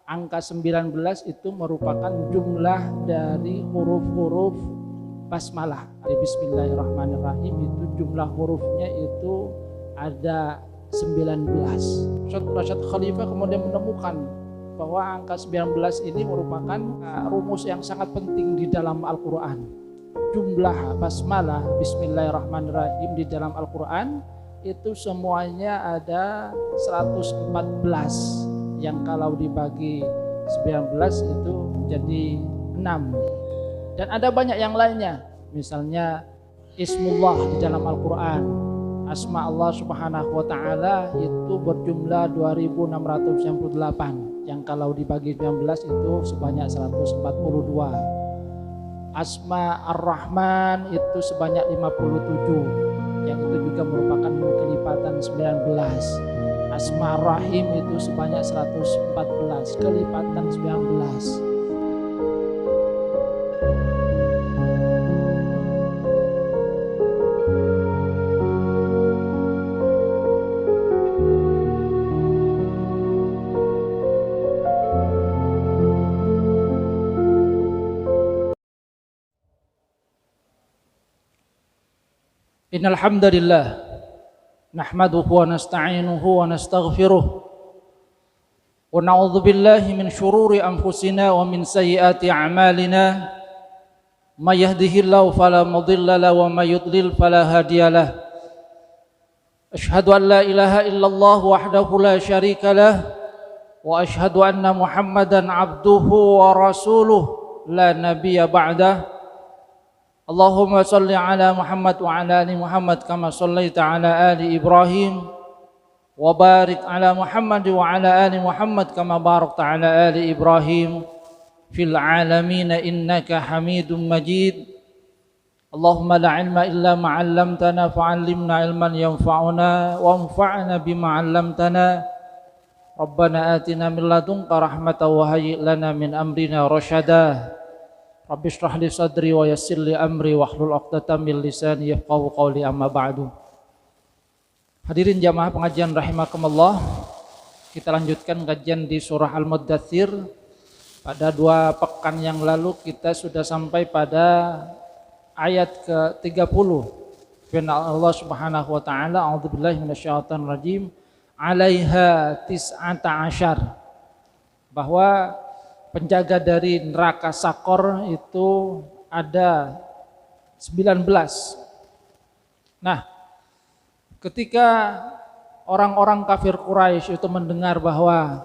angka 19 itu merupakan jumlah dari huruf-huruf basmalah. Bismillahirrahmanirrahim itu jumlah hurufnya itu ada 19. Syekh Rashid Khalifah kemudian menemukan bahwa angka 19 ini merupakan rumus yang sangat penting di dalam Al-Quran. Jumlah basmalah Bismillahirrahmanirrahim di dalam Al-Quran itu semuanya ada 114, yang kalau dibagi 19 itu jadi 6. Dan ada banyak yang lainnya, misalnya Ismullah di dalam Al-Quran, asma Allah subhanahu wa ta'ala itu berjumlah 2698, yang kalau dibagi 19 itu sebanyak 142. Asma Ar-Rahman itu sebanyak 57, yang itu juga merupakan kelipatan 19. Asma Ar-Rahim itu sebanyak 114, kelipatan 19. Innal hamdalillah nahmaduhu wa nasta'inuhu wa nastaghfiruh wa na'udzu billahi min shururi anfusina wa min sayyiati a'malina may yahdihillahu fala mudilla lahu wa may yudlil fala hadiyalah. Asyhadu an la ilaha illallah wahdahu la syarika lah wa asyhadu anna Muhammadan abduhu wa rasuluh la nabiyya ba'dah. Allahumma salli ala Muhammad wa ala ali Muhammad kama sallaita ala ali Ibrahim wa barik ala Muhammad wa ala ali Muhammad kama barakta ala ali Ibrahim fil alamin innaka Hamidum Majid. Allahumma la ilma illa ma 'allamtana fa'allimna ilman yanfa'una wanfa'na bima 'allamtana. Rabbana atina min ladunka rahmatan wa hayyi' lana min amrina rasyada. Rabbi shrah li sadri wa yassir li amri wahlul 'uqdatam min lisani yafqahu qawli, amma ba'du. Hadirin jamaah pengajian rahimakumullah, kita lanjutkan kajian di surah Al-Muddatsir. Pada 2 pekan yang lalu kita sudah sampai pada ayat ke-30. Firman Allah Subhanahu wa taala, a'udzubillahi minasyaitonir rajim, 'alaiha tis'ata asyar, bahwa penjaga dari neraka Sakor itu ada 19. Nah, ketika orang-orang kafir Quraisy itu mendengar bahwa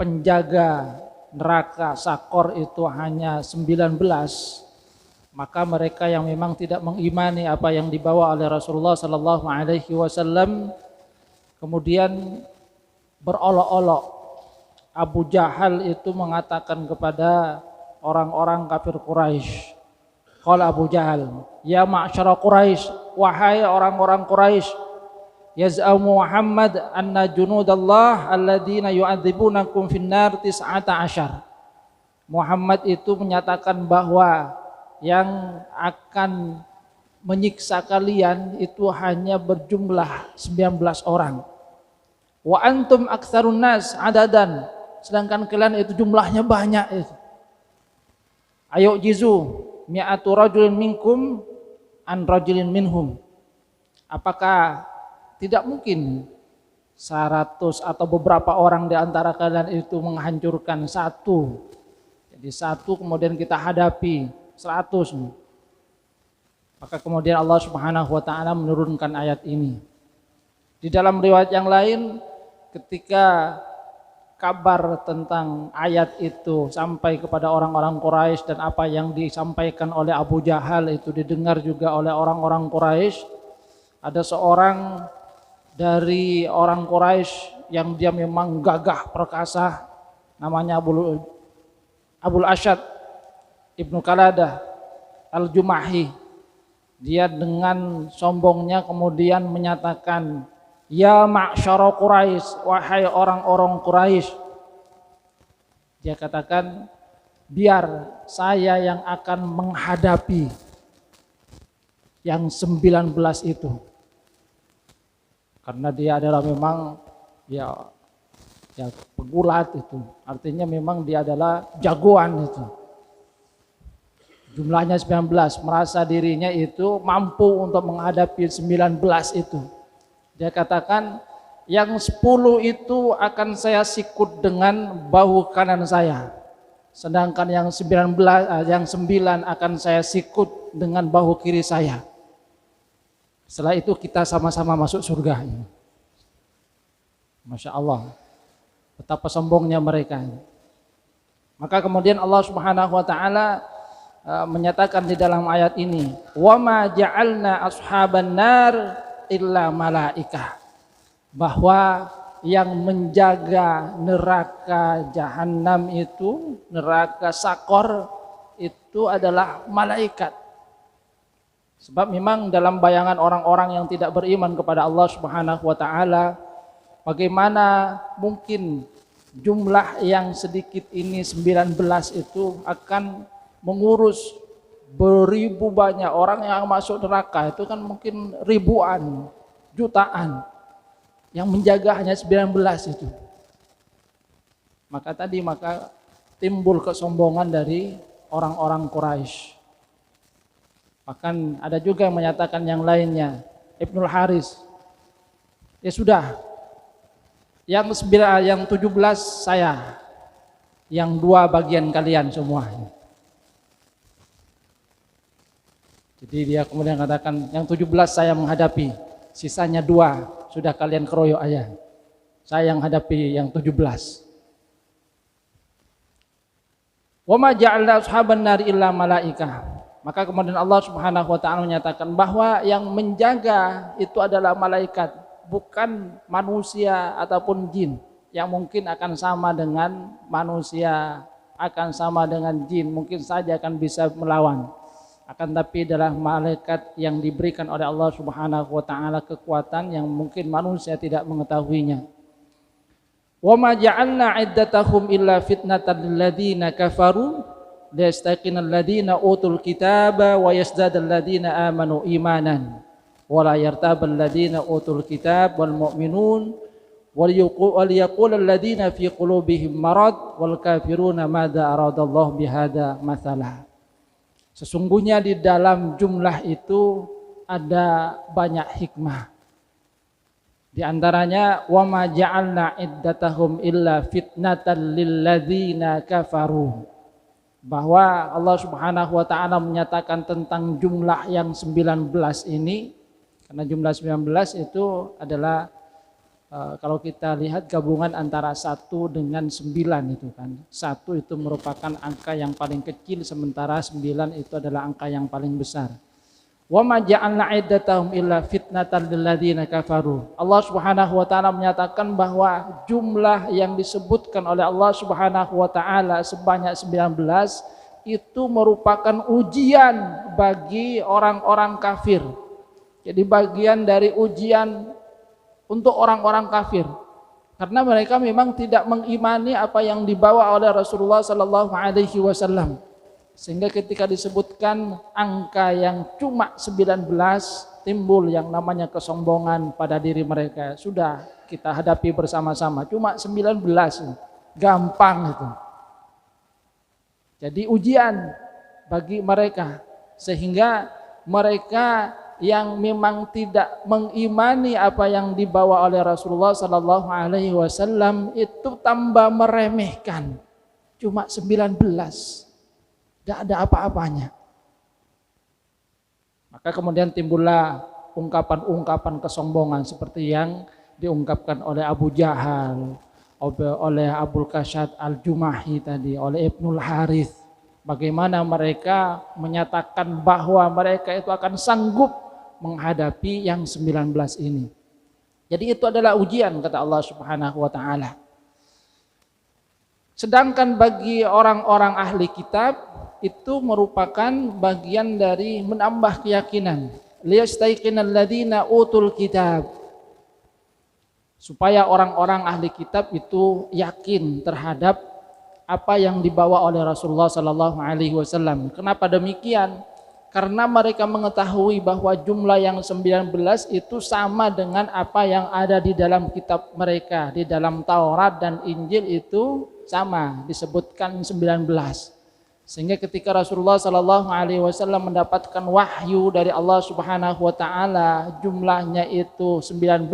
penjaga neraka Sakor itu hanya 19, maka mereka yang memang tidak mengimani apa yang dibawa oleh Rasulullah sallallahu alaihi wasallam kemudian berolok-olok. Abu Jahal itu mengatakan kepada orang-orang kafir Quraisy, qala Abu Jahal, ya ma'syara Quraisy, wahai orang-orang Quraisy, yaz'amu Muhammad anna junudallah alladzina yu'adzibunakum finnar tis'ata asyar. Muhammad itu menyatakan bahwa yang akan menyiksa kalian itu hanya berjumlah 19 orang. Wa antum aktsarun nas adadan, sedangkan kalian itu jumlahnya banyak itu. Ayo jizu mi'atu rajulin minkum an rajulin minhum. Apakah tidak mungkin 100 atau beberapa orang di antara kalian itu menghancurkan satu? Jadi satu kemudian kita hadapi 100. Maka kemudian Allah Subhanahu wa taala menurunkan ayat ini. Di dalam riwayat yang lain, ketika kabar tentang ayat itu sampai kepada orang-orang Quraisy dan apa yang disampaikan oleh Abu Jahal itu didengar juga oleh orang-orang Quraisy, ada seorang dari orang Quraisy yang dia memang gagah perkasa, namanya Abul Asyad Ibnu Qaladah Al-Jumahi. Dia dengan sombongnya kemudian menyatakan, ya ma'syara Quraisy, wahai orang-orang Quraisy. Dia katakan, biar saya yang akan menghadapi yang 19 itu. Karena dia adalah memang ya ya pegulat itu. Artinya memang dia adalah jagoan itu. Jumlahnya 19, merasa dirinya itu mampu untuk menghadapi 19 itu. Dia katakan, yang 10 itu akan saya sikut dengan bahu kanan saya. Sedangkan yang 9 akan saya sikut dengan bahu kiri saya. Setelah itu kita sama-sama masuk surga. Masya Allah, betapa sombongnya mereka. Maka kemudian Allah Subhanahu wa taala menyatakan di dalam ayat ini, wa ma ja'alna ashaban nar illa malaikah, bahwa yang menjaga neraka jahanam itu, neraka sakor itu adalah malaikat. Sebab memang dalam bayangan orang-orang yang tidak beriman kepada Allah Subhanahu wa taala, bagaimana mungkin jumlah yang sedikit ini 19 itu akan mengurus beribu banyak orang yang masuk neraka. Itu kan mungkin ribuan, jutaan. Yang menjaga hanya 19 itu. Maka timbul kesombongan dari orang-orang Quraisy. Bahkan ada juga yang menyatakan yang lainnya, Ibnul Haris, ya sudah, yang 17 saya, yang 2 bagian kalian semua. Jadi dia kemudian katakan, yang 17 saya menghadapi, sisanya 2 sudah kalian keroyok aja. Saya yang hadapi yang 17. Wa ma ja'alna ashaban nar illa malaikah. Maka kemudian Allah Subhanahu wa taala menyatakan bahwa yang menjaga itu adalah malaikat, bukan manusia ataupun jin yang mungkin akan sama dengan manusia, akan sama dengan jin, mungkin saja akan bisa melawan. Akan tapi adalah malaikat yang diberikan oleh Allah Subhanahu wa taala kekuatan yang mungkin manusia tidak mengetahuinya. Wa ma ja'alna 'iddatahum illa fitnatan lil ladzina kafaru liyastaqinal ladzina utul kitaba wa yazdadal ladzina amanu imanan wa la yartabal ladzina utul kitab wal mu'minun wal yaqulul ladzina fi qulubihim marad wal kafiruna madza aradallahu bihadza matsalah. Sesungguhnya di dalam jumlah itu ada banyak hikmah. Di antaranya wa ma ja'alna iddatahum illa fitnatan lil ladzina kafaru. Bahwa Allah Subhanahu wa taala menyatakan tentang jumlah yang 19 ini, karena jumlah 19 itu adalah kalau kita lihat gabungan antara 1 dengan 9 itu kan. 1 itu merupakan angka yang paling kecil, sementara 9 itu adalah angka yang paling besar. Wa ma ja'alna 'iddatahum illa fitnatan lil ladzina kafaru. Allah Subhanahu wa taala menyatakan bahwa jumlah yang disebutkan oleh Allah Subhanahu wa taala sebanyak 19 itu merupakan ujian bagi orang-orang kafir. Jadi bagian dari ujian untuk orang-orang kafir, karena mereka memang tidak mengimani apa yang dibawa oleh Rasulullah sallallahu alaihi wasallam. Sehingga ketika disebutkan angka yang cuma 19, timbul yang namanya kesombongan pada diri mereka. Sudah kita hadapi bersama-sama, cuma 19, gampang itu. Jadi ujian bagi mereka, sehingga mereka yang memang tidak mengimani apa yang dibawa oleh Rasulullah sallallahu alaihi wasallam itu tambah meremehkan. Cuma 19. Tidak ada apa-apanya. Maka kemudian timbullah ungkapan-ungkapan kesombongan seperti yang diungkapkan oleh Abu Jahal, oleh Abul Qasyad Al-Jumahi tadi, oleh Ibnul Harith. Bagaimana mereka menyatakan bahwa mereka itu akan sanggup menghadapi yang 19 ini. Jadi itu adalah ujian, kata Allah Subhanahu wa taala. Sedangkan bagi orang-orang ahli kitab itu merupakan bagian dari menambah keyakinan. Liyastaiqinal ladzina utul kitab. Supaya orang-orang ahli kitab itu yakin terhadap apa yang dibawa oleh Rasulullah sallallahu alaihi wasallam. Kenapa demikian? karena mereka mengetahui bahwa jumlah yang 19 itu sama dengan apa yang ada di dalam kitab mereka, di dalam Taurat dan Injil itu sama, disebutkan 19. Sehingga ketika Rasulullah Shallallahu Alaihi Wasallam mendapatkan wahyu dari Allah Subhanahu Wa Taala jumlahnya itu 19,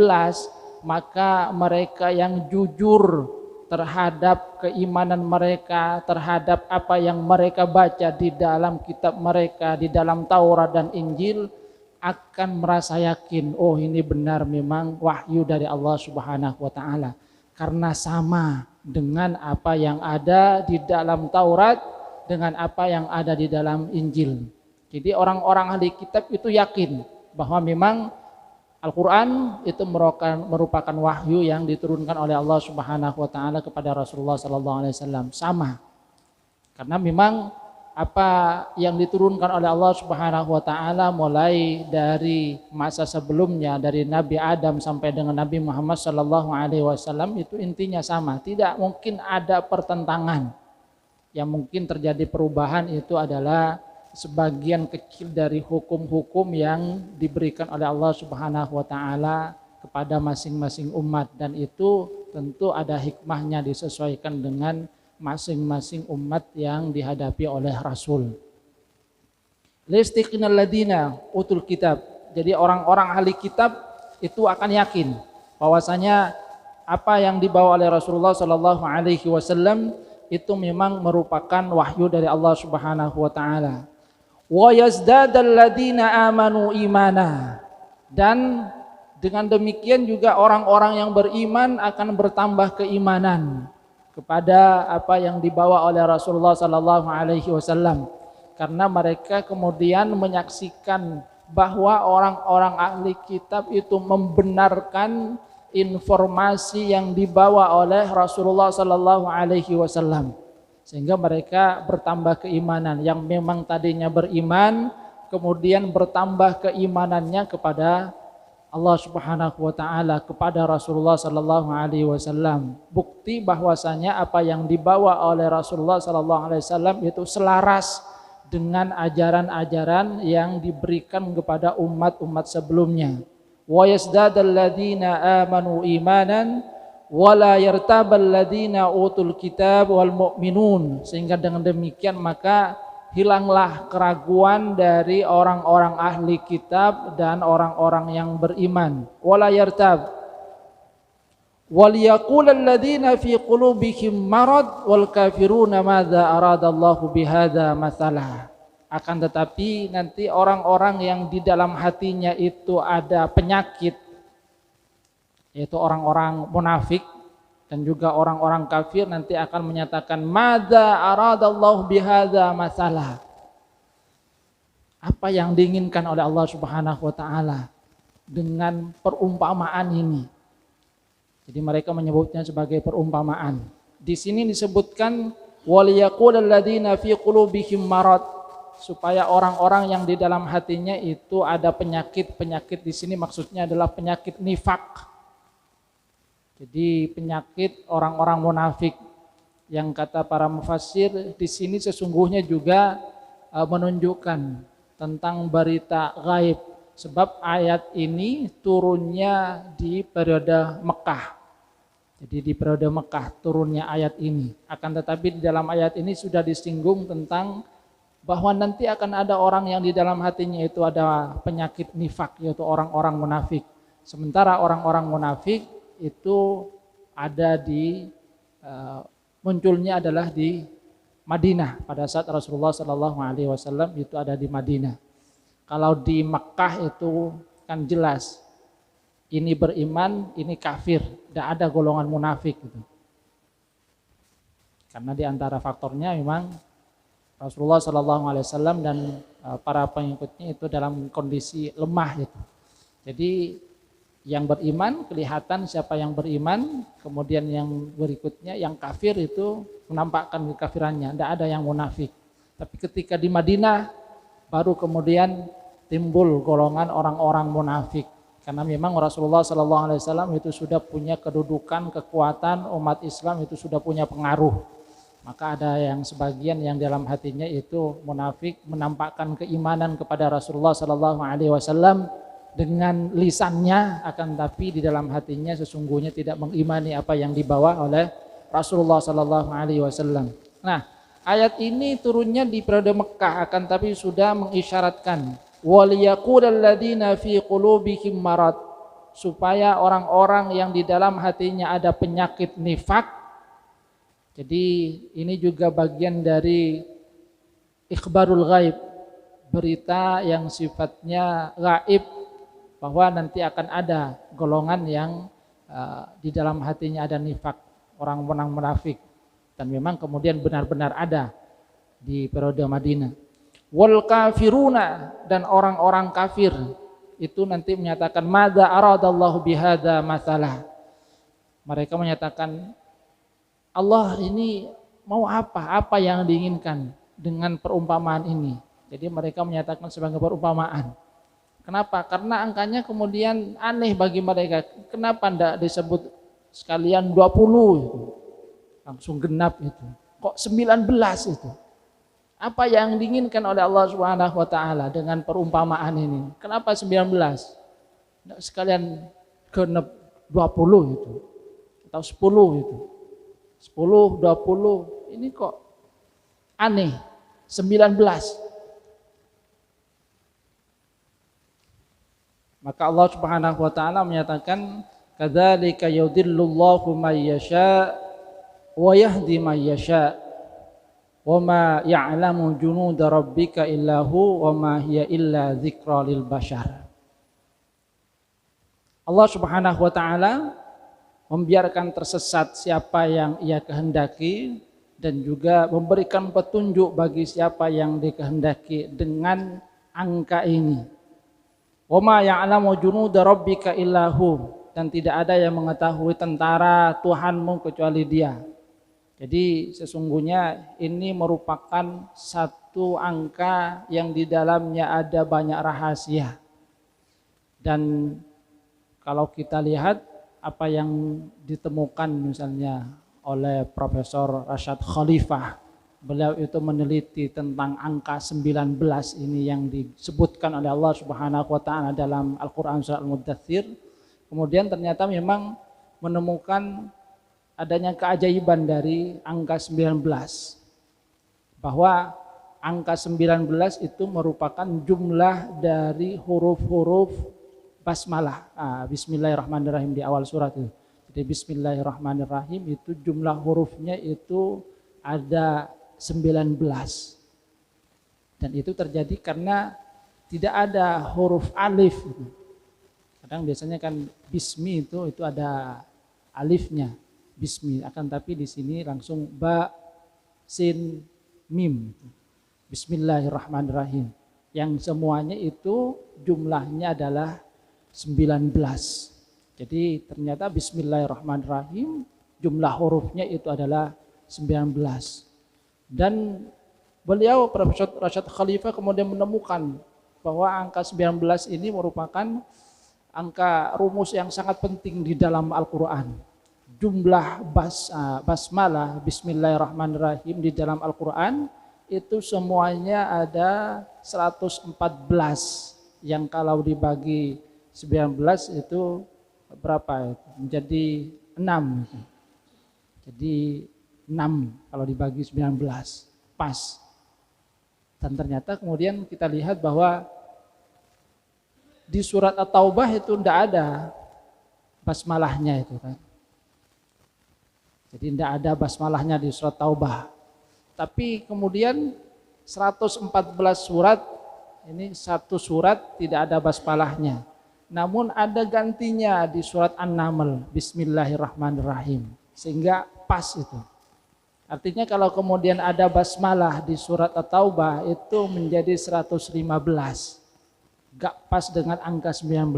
maka mereka yang jujur terhadap keimanan mereka, terhadap apa yang mereka baca di dalam kitab mereka, di dalam Taurat dan Injil, akan merasa yakin, oh ini benar memang wahyu dari Allah Subhanahu Wa Taala, karena sama dengan apa yang ada di dalam Taurat, dengan apa yang ada di dalam Injil. Jadi orang-orang ahli kitab itu yakin bahwa memang Al-Quran itu merupakan wahyu yang diturunkan oleh Allah Subhanahu Wa Taala kepada Rasulullah Sallallahu Alaihi Wasallam, sama. Karena memang apa yang diturunkan oleh Allah Subhanahu Wa Taala mulai dari masa sebelumnya, dari Nabi Adam sampai dengan Nabi Muhammad Sallallahu Alaihi Wasallam itu intinya sama. Tidak mungkin ada pertentangan. Yang mungkin terjadi perubahan itu adalah sebagian kecil dari hukum-hukum yang diberikan oleh Allah Subhanahu Wa Taala kepada masing-masing umat, dan itu tentu ada hikmahnya disesuaikan dengan masing-masing umat yang dihadapi oleh Rasul. Listiqinal ladina utul kitab. Jadi orang-orang ahli kitab itu akan yakin bahwasanya apa yang dibawa oleh Rasulullah Sallallahu Alaihi Wasallam itu memang merupakan wahyu dari Allah Subhanahu Wa Taala. Wa yazdadal ladina amanu imana, dan dengan demikian juga orang-orang yang beriman akan bertambah keimanan kepada apa yang dibawa oleh Rasulullah Sallallahu Alaihi Wasallam, karena mereka kemudian menyaksikan bahwa orang-orang ahli kitab itu membenarkan informasi yang dibawa oleh Rasulullah Sallallahu Alaihi Wasallam, sehingga mereka bertambah keimanan. Yang memang tadinya beriman kemudian bertambah keimanannya kepada Allah Subhanahu Wa Taala, kepada Rasulullah Sallallahu Alaihi Wasallam. Bukti bahwasanya apa yang dibawa oleh Rasulullah Sallallahu Alaihi Wasallam itu selaras dengan ajaran-ajaran yang diberikan kepada umat-umat sebelumnya. Wa yazdadal ladzina amanu imanan wa la yartabal ladzina utul kitab wal mu'minun, sehingga dengan demikian maka hilanglah keraguan dari orang-orang ahli kitab dan orang-orang yang beriman. Wa la yartab wal yaqulal ladzina fi qulubihim marad wal kafiruna madza aradallahu bihadza matsalah. Akan tetapi nanti orang-orang yang di dalam hatinya itu ada penyakit, yaitu orang-orang munafik dan juga orang-orang kafir, nanti akan menyatakan madza aradallahu bihadza masalah. Apa yang diinginkan oleh Allah Subhanahu Wa Taala dengan perumpamaan ini? Jadi mereka menyebutnya sebagai perumpamaan. Di sini disebutkan wal yaqulal ladzina fi qulubihim marad, supaya orang-orang yang di dalam hatinya itu ada penyakit. Penyakit di sini maksudnya adalah penyakit nifak. Jadi penyakit orang-orang munafik, yang kata para mufassir di sini sesungguhnya juga menunjukkan tentang berita gaib, sebab ayat ini turunnya di periode Mekah. Jadi di periode Mekah turunnya ayat ini. Akan tetapi di dalam ayat ini sudah disinggung tentang bahwa nanti akan ada orang yang di dalam hatinya itu ada penyakit nifak, yaitu orang-orang munafik. Sementara orang-orang munafik itu ada di munculnya adalah di Madinah pada saat Rasulullah Sallallahu Alaihi Wasallam itu ada di Madinah. Kalau di Mekah itu kan jelas ini beriman, ini kafir, tidak ada golongan munafik gitu. Karena di antara faktornya memang Rasulullah Sallallahu Alaihi Wasallam dan para pengikutnya itu dalam kondisi lemah gitu. Jadi yang beriman kelihatan siapa yang beriman, kemudian yang berikutnya yang kafir itu menampakkan kekafirannya, tidak ada yang munafik. Tapi ketika di Madinah baru kemudian timbul golongan orang-orang munafik, karena memang Rasulullah Sallallahu Alaihi Wasallam itu sudah punya kedudukan, kekuatan, umat Islam itu sudah punya pengaruh. Maka ada yang sebagian yang dalam hatinya itu munafik, menampakkan keimanan kepada Rasulullah sallallahu alaihi wasallam dengan lisannya, akan tapi di dalam hatinya sesungguhnya tidak mengimani apa yang dibawa oleh Rasulullah sallallahu alaihi wasallam. Nah, ayat ini turunnya di periode Mekah, akan tapi sudah mengisyaratkan waliyaqulal ladzina fi qulubihim marad, supaya orang-orang yang di dalam hatinya ada penyakit nifak. Jadi ini juga bagian dari ikhbarul ghaib, berita yang sifatnya gaib, bahwa nanti akan ada golongan yang di dalam hatinya ada nifak, orang-orang munafik, dan memang kemudian benar-benar ada di periode Madinah. Wal kafiruna, dan orang-orang kafir itu nanti menyatakan madza aradallahu bihadza masalah. Mereka menyatakan Allah ini mau apa yang diinginkan dengan perumpamaan ini. Jadi mereka menyatakan sebagai perumpamaan. Kenapa? Karena angkanya kemudian aneh bagi mereka. Kenapa tidak disebut sekalian 20 itu? Langsung genap itu. Kok 19 itu? Apa yang diinginkan oleh Allah Subhanahu wa taala dengan perumpamaan ini? Kenapa 19? Tidak sekalian genap 20 itu atau 10 itu. 10, 20, ini kok aneh. 19. Maka Allah Subhanahu wa taala menyatakan kadzalika yudhillullahu may yasha wa yahdi may yasha wa ma ya'lamu junuda rabbika illa hu wa ma hiya illa dzikra lil bashar. Allah Subhanahu wa taala membiarkan tersesat siapa yang Ia kehendaki, dan juga memberikan petunjuk bagi siapa yang dikehendaki dengan angka ini. Wa ma ya'lamu junuda rabbika illa hu, dan tidak ada yang mengetahui tentara Tuhanmu kecuali Dia. Jadi sesungguhnya ini merupakan satu angka yang di dalamnya ada banyak rahasia. Dan kalau kita lihat apa yang ditemukan misalnya oleh Profesor Rashad Khalifah, beliau itu meneliti tentang angka 19 ini yang disebutkan oleh Allah Subhanahu wa taala dalam Al-Qur'an surah Al-Muddatsir. Kemudian ternyata memang menemukan adanya keajaiban dari angka 19, bahwa angka 19 itu merupakan jumlah dari huruf-huruf basmalah, bismillahirrahmanirrahim di awal surat itu. Jadi bismillahirrahmanirrahim itu jumlah hurufnya itu ada 19. Dan itu terjadi karena tidak ada huruf alif. Kadang biasanya kan bismi itu ada alifnya, bismi. Akan tapi di sini langsung ba, sin, mim. Bismillahirrahmanirrahim. Yang semuanya itu jumlahnya adalah 19. Jadi ternyata bismillahirrahmanirrahim jumlah hurufnya itu adalah 19. Dan beliau Profesor Rashad Khalifah kemudian menemukan bahwa angka 19 ini merupakan angka rumus yang sangat penting di dalam Al-Qur'an. Jumlah basmalah bismillahirrahmanirrahim di dalam Al-Qur'an itu semuanya ada 114, yang kalau dibagi 19 itu berapa? Menjadi 6. Jadi 6 kalau dibagi 19, pas. Dan ternyata kemudian kita lihat bahwa di surat At-Taubah itu tidak ada basmalahnya itu kan. Jadi tidak ada basmalahnya di surat Taubah. Tapi kemudian 114 surat, ini satu surat tidak ada basmalahnya. Namun ada gantinya di surat An-Naml, bismillahirrahmanirrahim. Sehingga pas itu. Artinya kalau kemudian ada basmalah di surat At-Taubah itu menjadi 115. Gak pas dengan angka 19.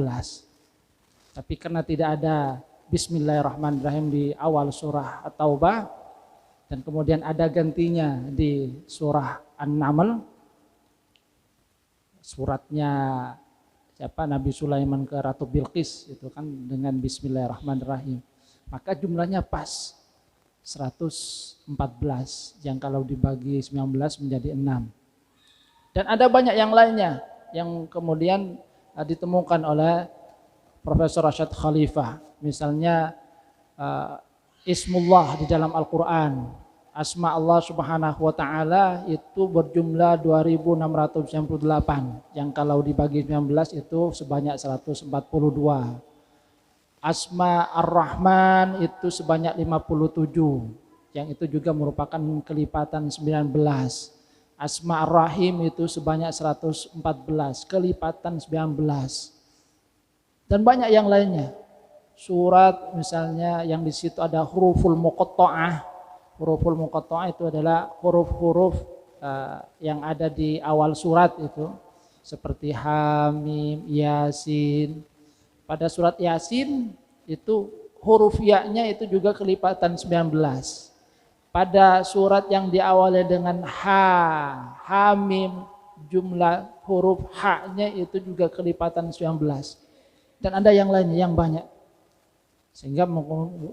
Tapi karena tidak ada bismillahirrahmanirrahim di awal surah At-Taubah, dan kemudian ada gantinya di surah An-Naml, suratnya siapa, Nabi Sulaiman ke Ratu Bilqis itu kan dengan bismillahirrahmanirrahim, maka jumlahnya pas 114 yang kalau dibagi 19 menjadi 6. Dan ada banyak yang lainnya yang kemudian ditemukan oleh Profesor Rashad Khalifah. Misalnya Ismullah di dalam Al-Quran, asma Allah subhanahu wa ta'ala itu berjumlah 2698, yang kalau dibagi 19 itu sebanyak 142. Asma Ar-Rahman itu sebanyak 57, yang itu juga merupakan kelipatan 19. Asma Ar-Rahim itu sebanyak 114, kelipatan 19. Dan banyak yang lainnya. Surat misalnya yang di situ ada huruful muqatta'ah. Huruful muqatta'ah itu adalah huruf-huruf yang ada di awal surat itu. Seperti Hamim, Yasin. Pada surat Yasin itu huruf ya-nya itu juga kelipatan 19. Pada surat yang diawali dengan Hamim, jumlah huruf ha-nya itu juga kelipatan 19. Dan ada yang lainnya yang banyak. Sehingga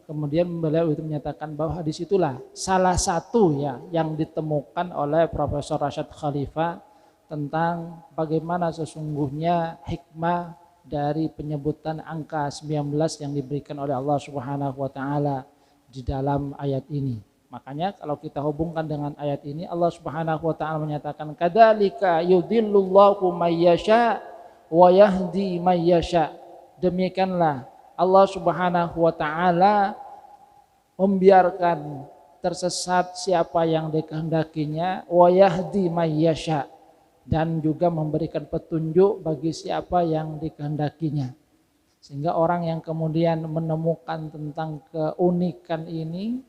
kemudian beliau itu menyatakan bahwa disitulah salah satu ya yang ditemukan oleh Profesor Rashad Khalifah tentang bagaimana sesungguhnya hikmah dari penyebutan angka 19 yang diberikan oleh Allah Subhanahu wa taala di dalam ayat ini. Makanya kalau kita hubungkan dengan ayat ini, Allah Subhanahu wa taala menyatakan kadzalika yudhillullahu may yasha wa yahdi may yasha. Demikianlah Allah Subhanahu wa taala membiarkan tersesat siapa yang dikehendakinya, wa yahdi may yasha, dan juga memberikan petunjuk bagi siapa yang dikehendakinya. Sehingga orang yang kemudian menemukan tentang keunikan ini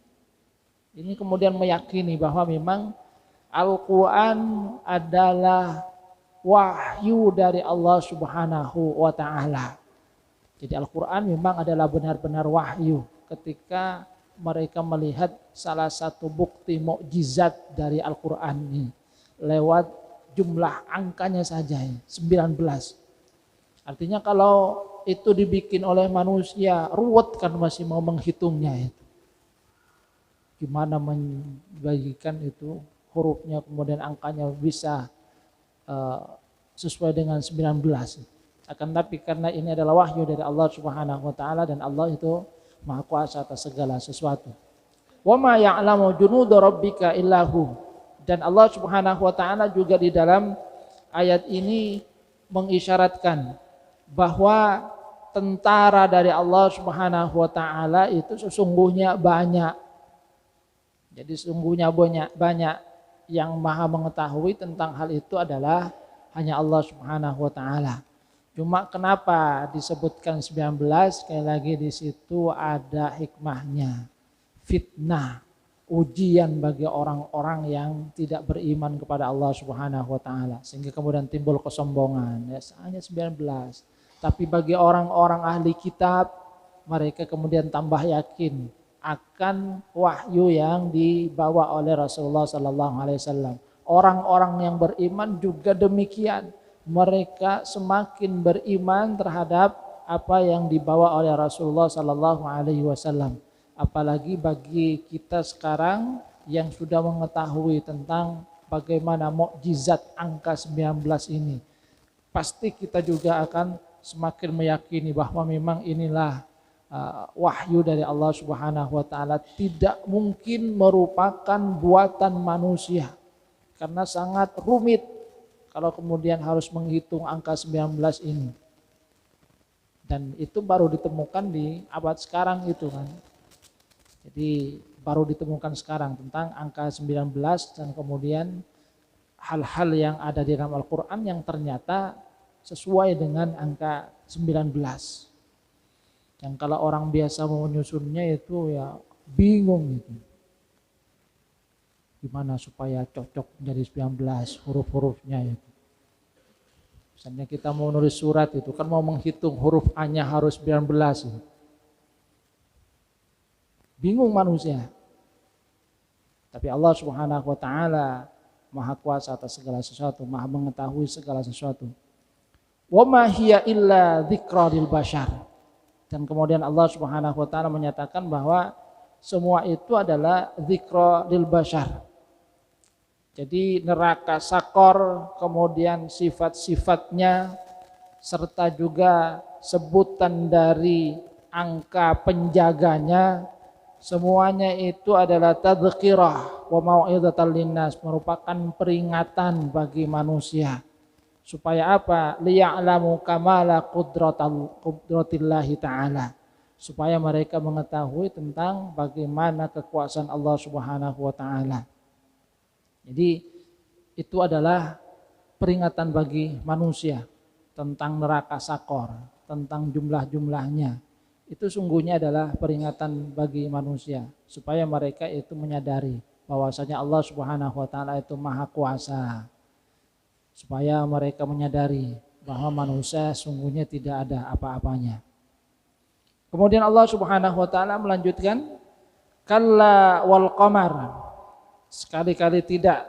kemudian meyakini bahwa memang Al-Quran adalah wahyu dari Allah Subhanahu wa ta'ala. Jadi Al-Quran memang adalah benar-benar wahyu. Ketika mereka melihat salah satu bukti mukjizat dari Al-Quran ini lewat jumlah angkanya saja 19. Artinya kalau itu dibikin oleh manusia ruwet kan masih mau menghitungnya itu. Gimana membagikan itu hurufnya kemudian angkanya bisa sesuai dengan 19. Akan tapi karena ini adalah wahyu dari Allah Subhanahu wa taala dan Allah itu Maha Kuasa atas segala sesuatu. Wa ma ya'lamu junuda rabbika illahu. Dan Allah Subhanahu wa taala juga di dalam ayat ini mengisyaratkan bahwa tentara dari Allah Subhanahu wa taala itu sesungguhnya banyak. Jadi sesungguhnya banyak yang Maha mengetahui tentang hal itu adalah hanya Allah Subhanahu wa taala. Cuma kenapa disebutkan 19? Sekali lagi di situ ada hikmahnya. Fitnah, ujian bagi orang-orang yang tidak beriman kepada Allah Subhanahu wa taala. Sehingga kemudian timbul kesombongan. Ya, hanya 19. Tapi bagi orang-orang ahli kitab, mereka kemudian tambah yakin akan wahyu yang dibawa oleh Rasulullah sallallahu alaihi wasallam. Orang-orang yang beriman juga demikian. Mereka semakin beriman terhadap apa yang dibawa oleh Rasulullah sallallahu alaihi wasallam. Apalagi bagi kita sekarang yang sudah mengetahui tentang bagaimana mukjizat angka 19 ini. Pasti kita juga akan semakin meyakini bahwa memang inilah wahyu dari Allah Subhanahu wa taala, tidak mungkin merupakan buatan manusia. Karena sangat rumit kalau kemudian harus menghitung angka 19 ini. Dan itu baru ditemukan di abad sekarang itu kan. Jadi baru ditemukan sekarang tentang angka 19 dan kemudian hal-hal yang ada di dalam Al-Quran yang ternyata sesuai dengan angka 19. Yang kalau orang biasa mau menyusunnya itu ya bingung gitu. Gimana supaya cocok jadi 19 huruf-hurufnya itu. Misalnya kita mau nulis surat itu kan mau menghitung huruf A-nya harus 19 itu. Bingung manusia. Tapi Allah Subhanahu wa taala Maha Kuasa atas segala sesuatu, Maha mengetahui segala sesuatu. Wa ma hiya illa dzikra lil bashar. Dan kemudian Allah Subhanahu wa taala menyatakan bahwa semua itu adalah dzikra lil bashar. Jadi neraka sakor, kemudian sifat-sifatnya, serta juga sebutan dari angka penjaganya, semuanya itu adalah tadzkirah wa mau'izatan linnas, merupakan peringatan bagi manusia. Supaya apa? Liya'lamu kamala qudratillahi ta'ala. Supaya mereka mengetahui tentang bagaimana kekuasaan Allah Subhanahu wa taala. Jadi itu adalah peringatan bagi manusia tentang neraka sakor, tentang jumlah-jumlahnya. Itu sungguhnya adalah peringatan bagi manusia supaya mereka itu menyadari bahwasanya Allah Subhanahu wa taala itu Maha Kuasa. Supaya mereka menyadari bahwa manusia sungguhnya tidak ada apa-apanya. Kemudian Allah Subhanahu wa taala melanjutkan, kalla wal qamar. Sekali-kali tidak.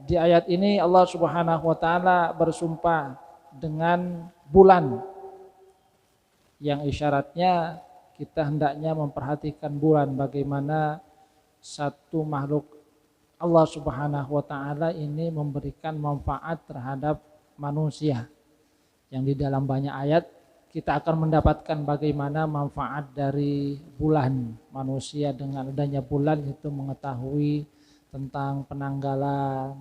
Di ayat ini Allah Subhanahu wa taala bersumpah dengan bulan, yang isyaratnya kita hendaknya memperhatikan bulan, bagaimana satu makhluk Allah Subhanahu wa taala ini memberikan manfaat terhadap manusia. Yang di dalam banyak ayat kita akan mendapatkan bagaimana manfaat dari bulan. Manusia dengan adanya bulan itu mengetahui tentang penanggalan,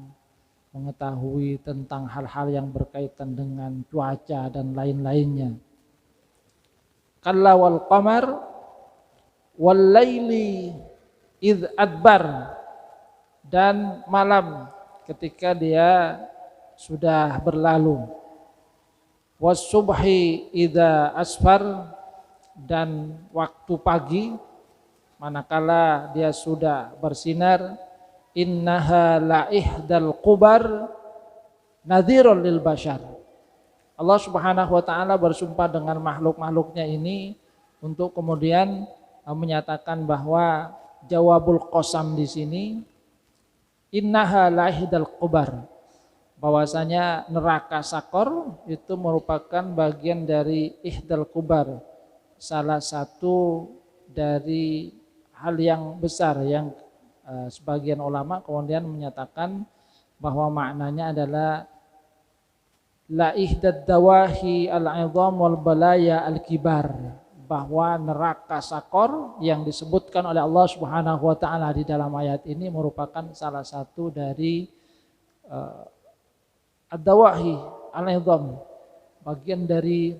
mengetahui tentang hal-hal yang berkaitan dengan cuaca dan lain-lainnya. Kalla wal qamar wal laili idh adbar, dan malam ketika dia sudah berlalu. Was subhi idza asfar, dan waktu pagi manakala dia sudah bersinar. Innaha la'ihdal qubar nadhirul lil bashar. Allah Subhanahu wa taala bersumpah dengan makhluk-makhluknya ini untuk kemudian menyatakan bahwa jawabul qasam di sini innaha la'ihdal qubar, bahwasanya neraka sakor itu merupakan bagian dari ihdal qubar, salah satu dari hal yang besar yang sebagian ulama kemudian menyatakan bahwa maknanya adalah la ihdad dawahi al-'idham wal balaya al-kibar, bahwa neraka sakor yang disebutkan oleh Allah Subhanahu wa taala di dalam ayat ini merupakan salah satu dari ad-dawahi al-'idham, bagian dari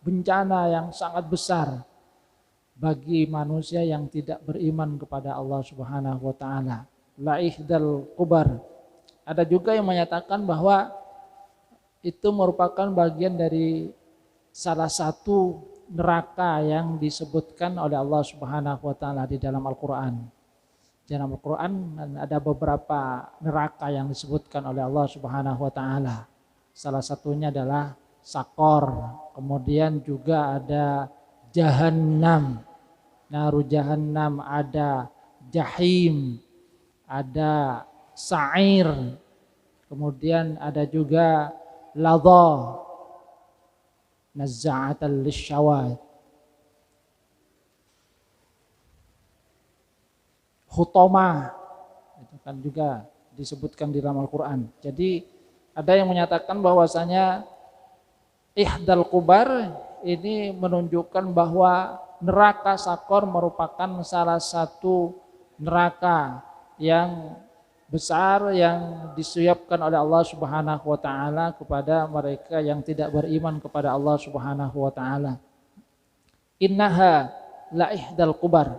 bencana yang sangat besar bagi manusia yang tidak beriman kepada Allah Subhanahu wa taala. La'ihdal qubar. Ada juga yang menyatakan bahwa itu merupakan bagian dari salah satu neraka yang disebutkan oleh Allah Subhanahu wa taala di dalam Al-Qur'an. Di dalam Al-Qur'an ada beberapa neraka yang disebutkan oleh Allah Subhanahu wa taala. Salah satunya adalah sakor, kemudian juga ada Jahannam, naru Jahannam, ada Jahim, ada Sa'ir, kemudian ada juga Ladha, Nazza'atal lisyawat, Hutamah, itu kan juga disebutkan di dalam Al-Quran. Jadi ada yang menyatakan bahwasanya ihdal qubar ini menunjukkan bahwa neraka sakor merupakan salah satu neraka yang besar yang disiapkan oleh Allah Subhanahu wa taala kepada mereka yang tidak beriman kepada Allah Subhanahu wa taala. Innaha la'ihdal qubar.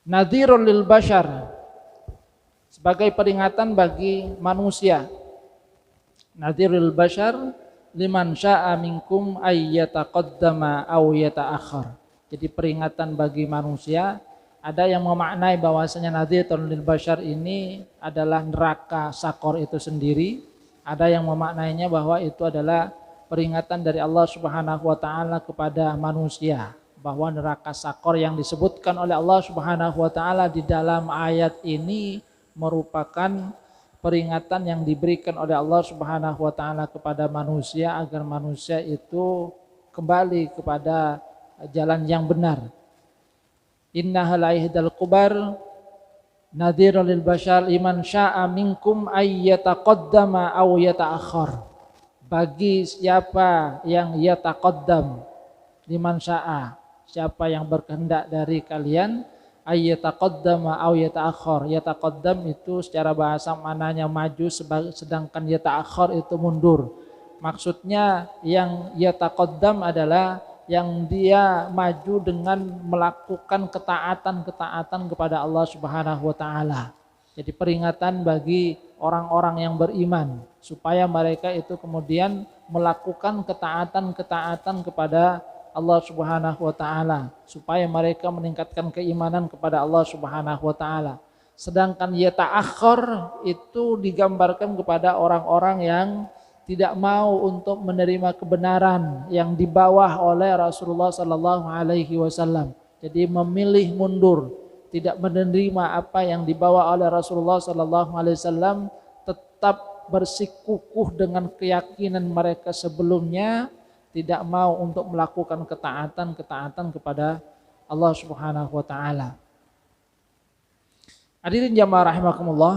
Nadhirul lil bashar, sebagai peringatan bagi manusia. Nadhirul bashar liman sya'a minkum ayyataqaddama aw yata'akhkhar. Jadi peringatan bagi manusia. Ada yang memaknai bahwasanya nadhirul lil bashar ini adalah neraka sakor itu sendiri. Ada yang memaknainya bahwa itu adalah peringatan dari Allah Subhanahu wa taala kepada manusia, bahwa neraka sakor yang disebutkan oleh Allah Subhanahu wa taala di dalam ayat ini merupakan peringatan yang diberikan oleh Allah Subhanahu wa taala kepada manusia agar manusia itu kembali kepada jalan yang benar. Innaha la'ihdal kubar nadhirul lil bashar liman syaa minkum ay yataqaddama aw yata'akhkhar. Bagi siapa yang yataqaddam, liman syaa, siapa yang berkehendak dari kalian, ay yataqaddama aw yata'akhkhar. Yataqaddam itu secara bahasa mananya maju, sedangkan yata'akhkhar itu mundur. Maksudnya yang yataqaddam adalah yang dia maju dengan melakukan ketaatan kepada Allah Subhanahu wa taala. Jadi peringatan bagi orang-orang yang beriman supaya mereka itu kemudian melakukan ketaatan kepada Allah Subhanahu wa taala, supaya mereka meningkatkan keimanan kepada Allah Subhanahu wa taala. Sedangkan yata'akhkhar itu digambarkan kepada orang-orang yang tidak mau untuk menerima kebenaran yang dibawa oleh Rasulullah sallallahu alaihi wasallam. Jadi memilih mundur, tidak menerima apa yang dibawa oleh Rasulullah sallallahu alaihi wasallam, tetap bersikukuh dengan keyakinan mereka sebelumnya, tidak mau untuk melakukan ketaatan kepada Allah Subhanahu wa taala. Hadirin jamaah rahimakumullah.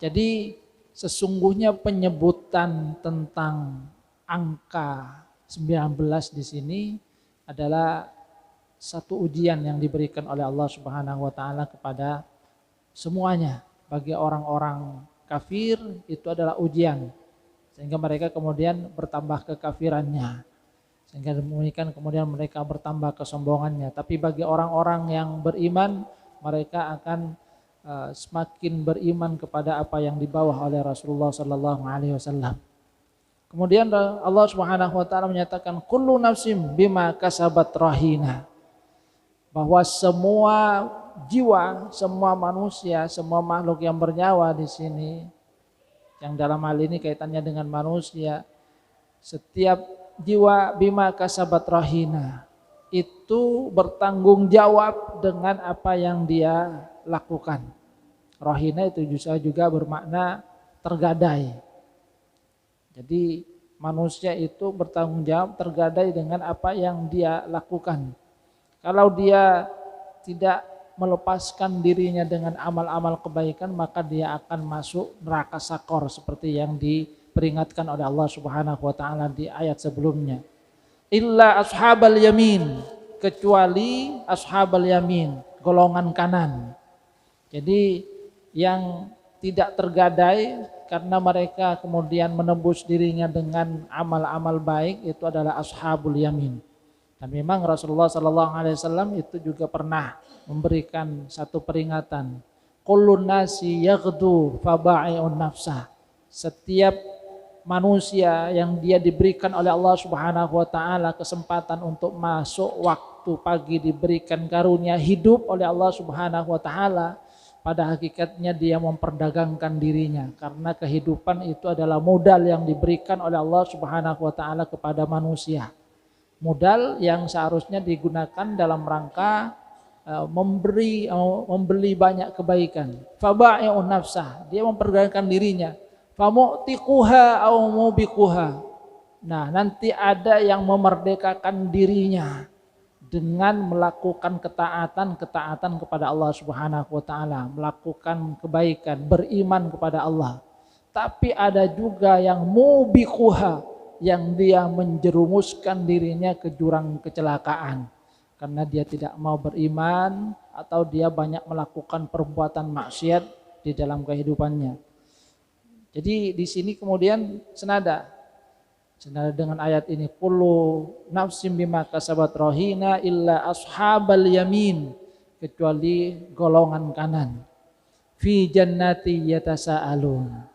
Jadi sesungguhnya penyebutan tentang angka 19 di sini adalah satu ujian yang diberikan oleh Allah Subhanahu wa taala kepada semuanya. Bagi orang-orang kafir itu adalah ujian, sehingga mereka kemudian bertambah kekafirannya, sehingga demikian kemudian mereka bertambah kesombongannya. Tapi bagi orang-orang yang beriman, mereka akan semakin beriman kepada apa yang dibawa oleh Rasulullah sallallahu alaihi wasallam. Kemudian Allah Subhanahu wa taala menyatakan kullu nafsim bima kasabat rahina, bahwa semua jiwa, semua manusia, semua makhluk yang bernyawa di sini, yang dalam hal ini kaitannya dengan manusia, setiap jiwa bima kasabat rahina itu bertanggung jawab dengan apa yang dia lakukan. Rahina itu juga bermakna tergadai. Jadi manusia itu bertanggung jawab tergadai dengan apa yang dia lakukan. Kalau dia tidak melepaskan dirinya dengan amal-amal kebaikan, maka dia akan masuk neraka sakor seperti yang diperingatkan oleh Allah Subhanahu wa taala di ayat sebelumnya. Illa ashabal yamin, kecuali ashabal yamin, golongan kanan. Jadi yang tidak tergadai karena mereka kemudian menembus dirinya dengan amal-amal baik itu adalah ashabul yamin. Dan memang Rasulullah sallallahu alaihi wasallam itu juga pernah memberikan satu peringatan. Kullun nasi yaghdu faba'i'un nafsah. Setiap manusia yang dia diberikan oleh Allah Subhanahu wa taala kesempatan untuk masuk waktu pagi, diberikan karunia hidup oleh Allah Subhanahu wa taala, pada hakikatnya dia memperdagangkan dirinya, karena kehidupan itu adalah modal yang diberikan oleh Allah Subhanahu wa taala kepada manusia. Modal yang seharusnya digunakan dalam rangka membeli banyak kebaikan. Faba'i'un nafsah, dia memperdagangkan dirinya. Famu'tiquha aw mubiquha. Nah, nanti ada yang memerdekakan dirinya dengan melakukan ketaatan kepada Allah Subhanahu wa taala, melakukan kebaikan, beriman kepada Allah. Tapi ada juga yang mubiquha, yang dia menjerumuskan dirinya ke jurang kecelakaan karena dia tidak mau beriman atau dia banyak melakukan perbuatan maksiat di dalam kehidupannya. Jadi di sini kemudian senada dengan ayat ini, kullu nafsim bima kasabat rahina illa ashabal yamin, kecuali golongan kanan. Fi jannati yatasaalun,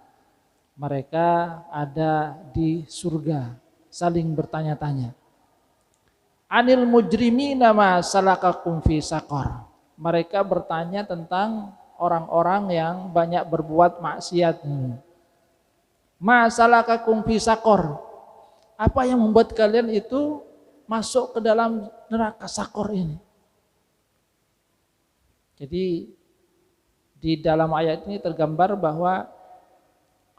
mereka ada di surga saling bertanya-tanya. Anil mujrimina ma salakakum fi saqar, mereka bertanya tentang orang-orang yang banyak berbuat maksiat. Ma salakakum fi saqar, apa yang membuat kalian itu masuk ke dalam neraka sakor ini? Jadi di dalam ayat ini tergambar bahwa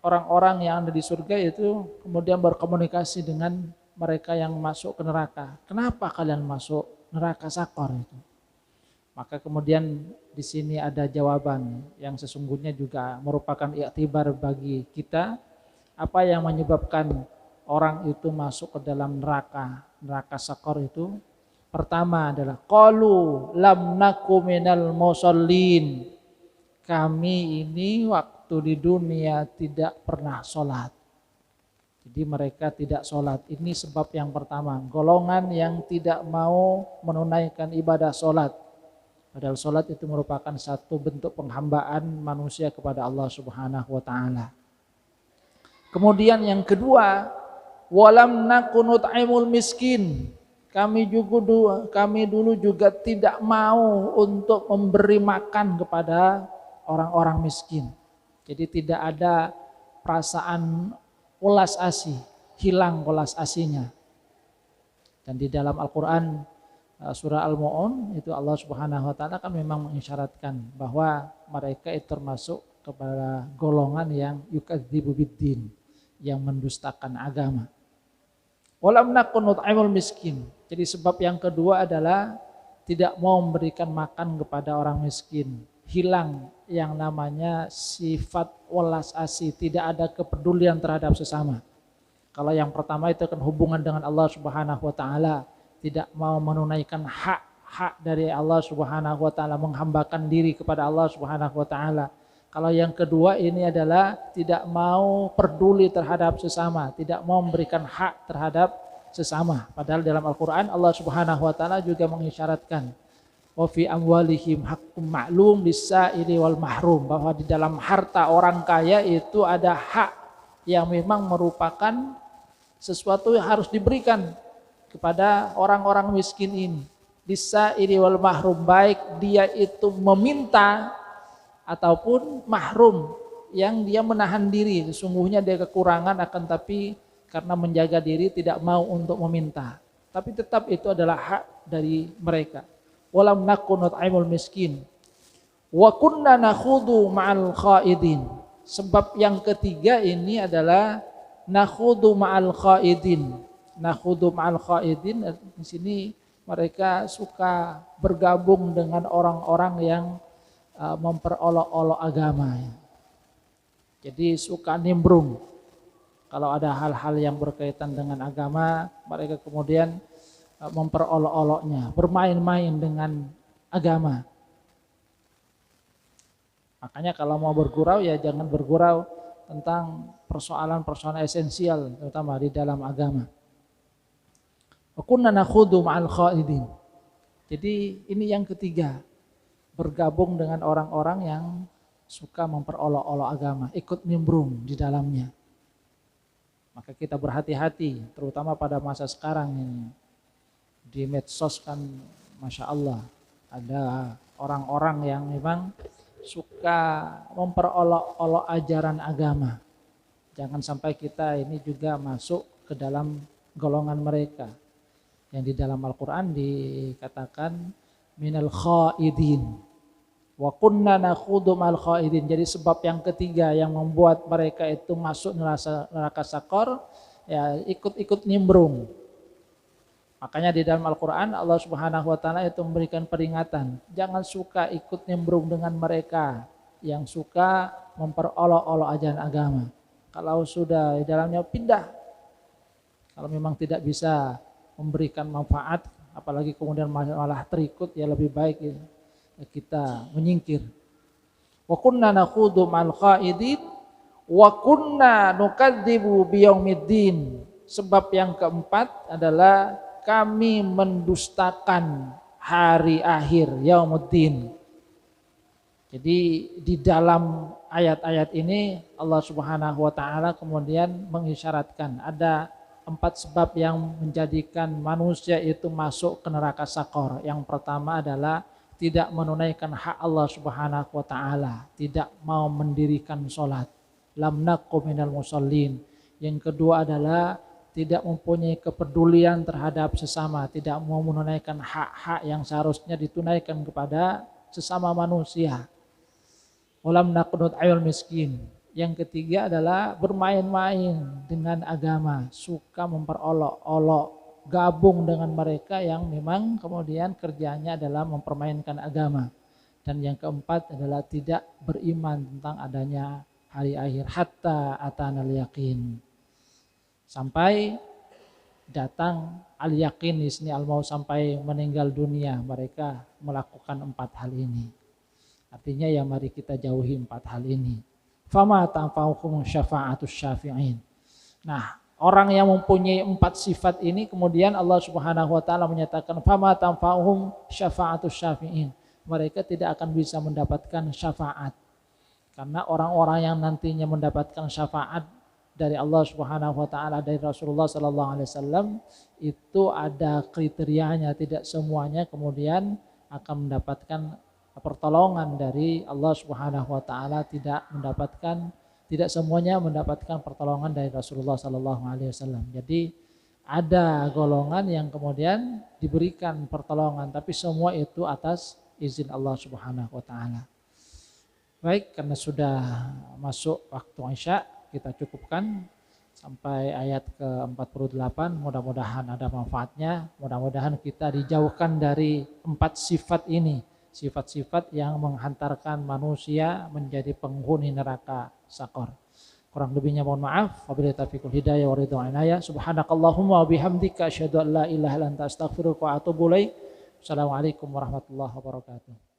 orang-orang yang ada di surga itu kemudian berkomunikasi dengan mereka yang masuk ke neraka. Kenapa kalian masuk neraka Sakor itu? Maka kemudian di sini ada jawaban yang sesungguhnya juga merupakan iktibar bagi kita. Apa yang menyebabkan orang itu masuk ke dalam neraka Sakor itu? Pertama adalah qalu lam naku minal musallin. Kami ini waktu di dunia tidak pernah sholat. Jadi mereka tidak sholat. Ini sebab yang pertama. Golongan yang tidak mau menunaikan ibadah sholat. Padahal sholat itu merupakan satu bentuk penghambaan manusia kepada Allah Subhanahu wa ta'ala. Kemudian yang kedua, walam nakun nut'imul miskin. Kami dulu juga tidak mau untuk memberi makan kepada orang-orang miskin. Jadi tidak ada perasaan welas asih, hilang welas asihnya. Dan di dalam Al-Quran surah Al-Mu'un itu Allah Subhanahu wa ta'ala kan memang mengisyaratkan bahwa mereka itu termasuk kepada golongan yang yukadzibu biddin, yang mendustakan agama. Walam nakun nut'imul miskin. Jadi sebab yang kedua adalah tidak mau memberikan makan kepada orang miskin. Hilang yang namanya sifat welas asih, tidak ada kepedulian terhadap sesama. Kalau yang pertama itu kan hubungan dengan Allah Subhanahu wa ta'ala, tidak mau menunaikan hak dari Allah Subhanahu wa ta'ala, menghambakan diri kepada Allah Subhanahu wa ta'ala. Kalau yang kedua ini adalah tidak mau peduli terhadap sesama, tidak mau memberikan hak terhadap sesama. Padahal dalam Al-Quran Allah Subhanahu wa ta'ala juga mengisyaratkan wa fi amwalihim haqqum ma'lum lis-sa'ili wal mahrum, bahwa di dalam harta orang kaya itu ada hak yang memang merupakan sesuatu yang harus diberikan kepada orang-orang miskin ini. Lis-sa'ili wal mahrum, baik dia itu meminta ataupun mahrum yang dia menahan diri, sesungguhnya dia kekurangan akan tapi karena menjaga diri tidak mau untuk meminta. Tapi tetap itu adalah hak dari mereka. Walam nakun nut'imul miskin. Wa kunna nakhudu ma'al khaidin. Sebab yang ketiga ini adalah nakhudu ma'al khaidin. Nakhudu ma'al khaidin di sini mereka suka bergabung dengan orang-orang yang memperolok-olok agama. Jadi suka nimbrung. Kalau ada hal-hal yang berkaitan dengan agama, mereka kemudian memperolok-oloknya, bermain-main dengan agama. Makanya kalau mau bergurau ya jangan bergurau tentang persoalan-persoalan esensial, terutama di dalam agama. Wa kunna nakhudu ma'al khaidin. Jadi ini yang ketiga, bergabung dengan orang-orang yang suka memperolok-olok agama, ikut nimbrung di dalamnya. Maka kita berhati-hati, terutama pada masa sekarang ini. Di medsos kan Masya Allah, ada orang-orang yang memang suka memperolok-olok ajaran agama. Jangan sampai kita ini juga masuk ke dalam golongan mereka. Yang di dalam Al-Quran dikatakan minal khaidin. Wa kunna nakhudu ma'al khaidin. Jadi sebab yang ketiga yang membuat mereka itu masuk neraka Sakor, ya ikut-ikut nimbrung. Makanya di dalam Al-Quran Allah Subhanahu wa ta'ala itu memberikan peringatan. Jangan suka ikut nimbrung dengan mereka yang suka memperolok-olok ajaran agama. Kalau sudah di dalamnya pindah. Kalau memang tidak bisa memberikan manfaat, apalagi kemudian malah terikut, ya lebih baik ya kita menyingkir. Wa kunna nakhudu ma'al khaidin wa kunna nukadzibu biyaumiddin. Sebab yang keempat adalah kami mendustakan hari akhir, yaumuddin. Jadi di dalam ayat-ayat ini Allah Subhanahu wa ta'ala kemudian mengisyaratkan ada 4 sebab yang menjadikan manusia itu masuk ke neraka Sakor. Yang pertama adalah tidak menunaikan hak Allah Subhanahu wa ta'ala, tidak mau mendirikan sholat, lam naku minal musallin. Yang kedua adalah tidak mempunyai kepedulian terhadap sesama, tidak mau menunaikan hak-hak yang seharusnya ditunaikan kepada sesama manusia. Walam naku nut'imul miskin. Yang ketiga adalah bermain-main dengan agama, suka memperolok-olok, gabung dengan mereka yang memang kemudian kerjanya adalah mempermainkan agama. Dan yang keempat adalah tidak beriman tentang adanya hari akhir, hatta atanal yakin. Sampai datang al-yakin di sini al-maut, sampai meninggal dunia mereka melakukan 4 hal ini. Artinya ya mari kita jauhi 4 hal ini. Fama tanfa'uhum syafa'atus syafi'in. Nah, orang yang mempunyai 4 sifat ini kemudian Allah Subhanahu wa taala menyatakan fama tanfa'uhum syafa'atus syafi'in. Mereka tidak akan bisa mendapatkan syafaat. Karena orang-orang yang nantinya mendapatkan syafaat dari Allah Subhanahu wa taala, dari Rasulullah sallallahu alaihi wasallam, itu ada kriterianya, tidak semuanya kemudian akan mendapatkan pertolongan dari Allah Subhanahu wa taala, tidak semuanya mendapatkan pertolongan dari Rasulullah sallallahu alaihi wasallam. Jadi ada golongan yang kemudian diberikan pertolongan, tapi semua itu atas izin Allah Subhanahu wa taala. Baik, karena sudah masuk waktu Isya, kita cukupkan sampai ayat ke-48. Mudah-mudahan ada manfaatnya, mudah-mudahan kita dijauhkan dari 4 sifat ini, sifat-sifat yang menghantarkan manusia menjadi penghuni neraka Sakor. Kurang lebihnya mohon maaf. Wabillahi taufiq wal hidayah wa ridha inayah. Subhanakallahumma wa bihamdika asyhadu an la ilaha illa anta astaghfiruka wa atubu ilaik. Assalamualaikum warahmatullahi wabarakatuh.